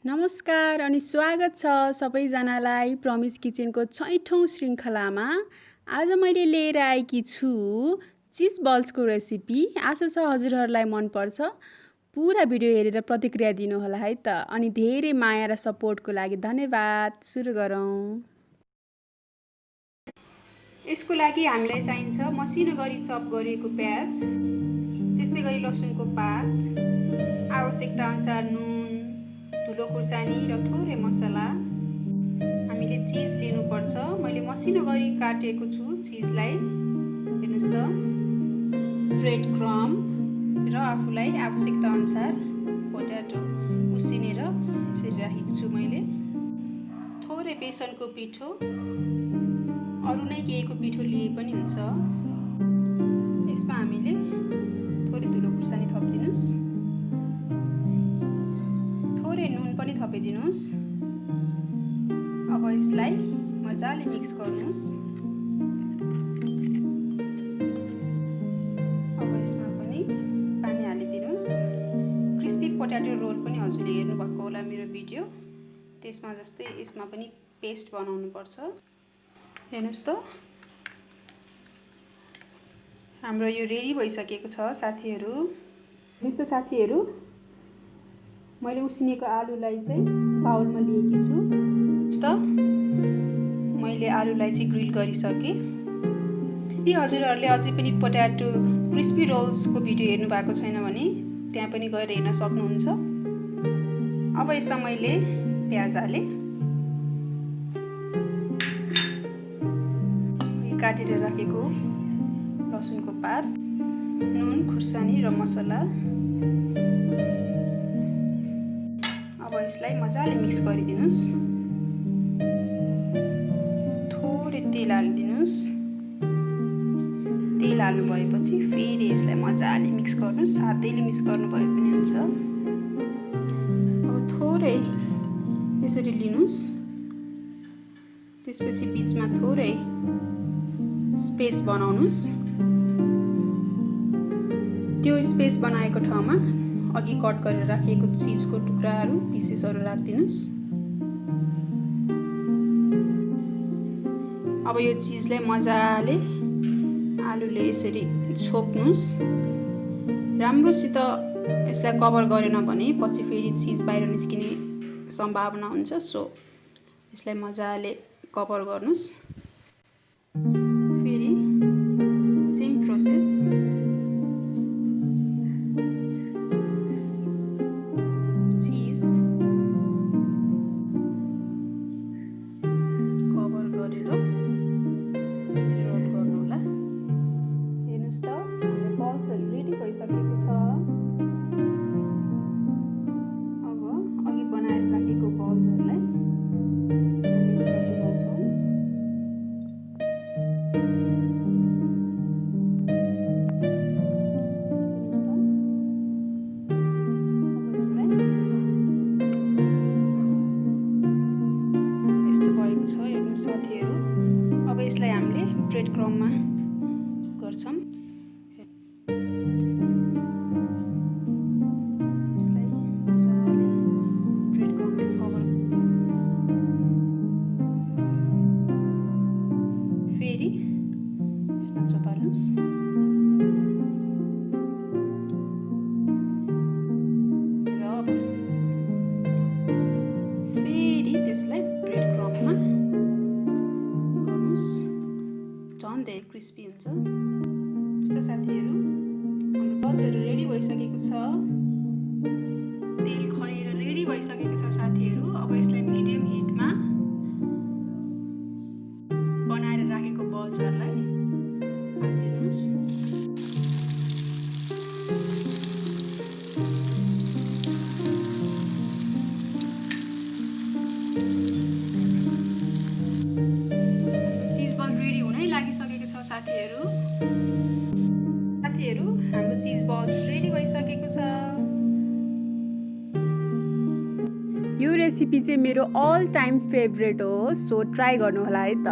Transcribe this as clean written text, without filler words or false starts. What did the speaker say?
नमस्कार अनि स्वागत छ सबैजनालाई प्रमिस किचनको 6औं श्रृङ्खलामा। आज मैले लिएर आएकी छु चिज बल्सको रेसिपी। आशा छ हजुरहरूलाई मनपर्छ। पुरा भिडियो हेरेर प्रतिक्रिया दिनुहोला है त। अनि धेरै माया र सपोर्टको लागि धन्यवाद। सुरु गरौँ। यसको लागि हामीलाई चाहिन्छ मसिनो गरी चप गरिएको प्याज, त्यस्तै गरी लसुनको पात, आवश्यकता अनुसार नुन, धुलो खुर्सानी र थोरै मसला। हामीले चिज लिनुपर्छ। मैले मसिनो गरी काटेको छु चिजलाई। हेर्नुस् त, ब्रेड क्रम्ब र आफूलाई आवश्यकता अनुसार पोट्याटो उसिनेर यसरी राखेको छु मैले। थोरै बेसनको पिठो, अरू नै केहीको पिठो लिए पनि हुन्छ। यसमा हामीले थोरै धुलो खुर्सानी थपिदिनुस्, थोरै नुन पनि थपिदिनुस्। अब यसलाई मजाले मिक्स गर्नुस्। अब यसमा पनि पानी हालिदिनुस्। क्रिस्पी पोट्याटो रोल पनि हजुरले हेर्नु भएको होला मेरो भिडियो, त्यसमा जस्तै यसमा पनि पेस्ट बनाउनु पर्छ। हेर्नुस् त, हाम्रो यो रेडी भइसकेको छ साथीहरू। हेर्नुस् त साथीहरू, मैले उसिनेको आलुलाई चाहिँ बाउलमा लिएकी छु। त मैले आलुलाई चाहिँ ग्रिल गरिसकेँ। यदि हजुरहरूले अझै पनि पोट्याटो क्रिस्पी रोल्सको भिडियो हेर्नु भएको छैन भने त्यहाँ पनि गएर हेर्न सक्नुहुन्छ। अब यसमा मैले प्याज हालेँ, काटेर राखेको लसुनको पात, नुन, खुर्सानी र मसला। अब यसलाई मजाले मिक्स गरिदिनुस्। थोरै तेल हालिदिनुस्। तेल हाल्नु भएपछि फेरि यसलाई मजाले मिक्स गर्नुस्। सातैले मिक्स गर्नुभयो पनि हुन्छ। अब थोरै यसरी लिनुस्। त्यसपछि बिचमा थोरै स्पेस बनाउनुस्। त्यो स्पेस बनाएको ठाउँमा अघि कट गरेर राखेको चिजको टुक्राहरू, पिसेसहरू राखिदिनुस्। अब यो चिजलाई मजाले आलुले यसरी छोप्नुस्। राम्रोसित यसलाई कभर गरेन भने पछि फेरि चिज बाहिर निस्किने सम्भावना हुन्छ। सो यसलाई मजाले कभर गर्नुस्। फेरि सेम प्रोसेस। चिज कभर गरेर यसरी रोल गर्नु होला। हेर्नुस् त, हाम्रो बल्सहरू रेडी भइसकेको छ। अब अघि बनाएर राखेको बल्सहरूलाई साथीहरू। अब यसलाई हामीले ब्रेड क्रम्बमा गर्छौँ। यसलाई मजाले ब्रेड क्रम्बले कभर, फेरि यसमा चपाल्नुस्। र अब फेरि त्यसलाई ब्रेड क्रम्बमा झन् धेरै क्रिस्पी हुन्छ। यस्तो साथीहरू, हाम्रो बल्सहरू रेडी भइसकेको छ। तेल खरिएर रेडी भइसकेको छ साथीहरू। अब यसलाई मिडियम हिटमा बनाएर राखेको बल्सहरूलाई हालिदिनुहोस्। लागिसकेको छ साथीहरू। हाम्रो चिज बल्स रेडी भइसकेको छ। यो रेसिपी चाहिँ मेरो अल टाइम फेभरेट हो। सो ट्राई गर्नु होला है त।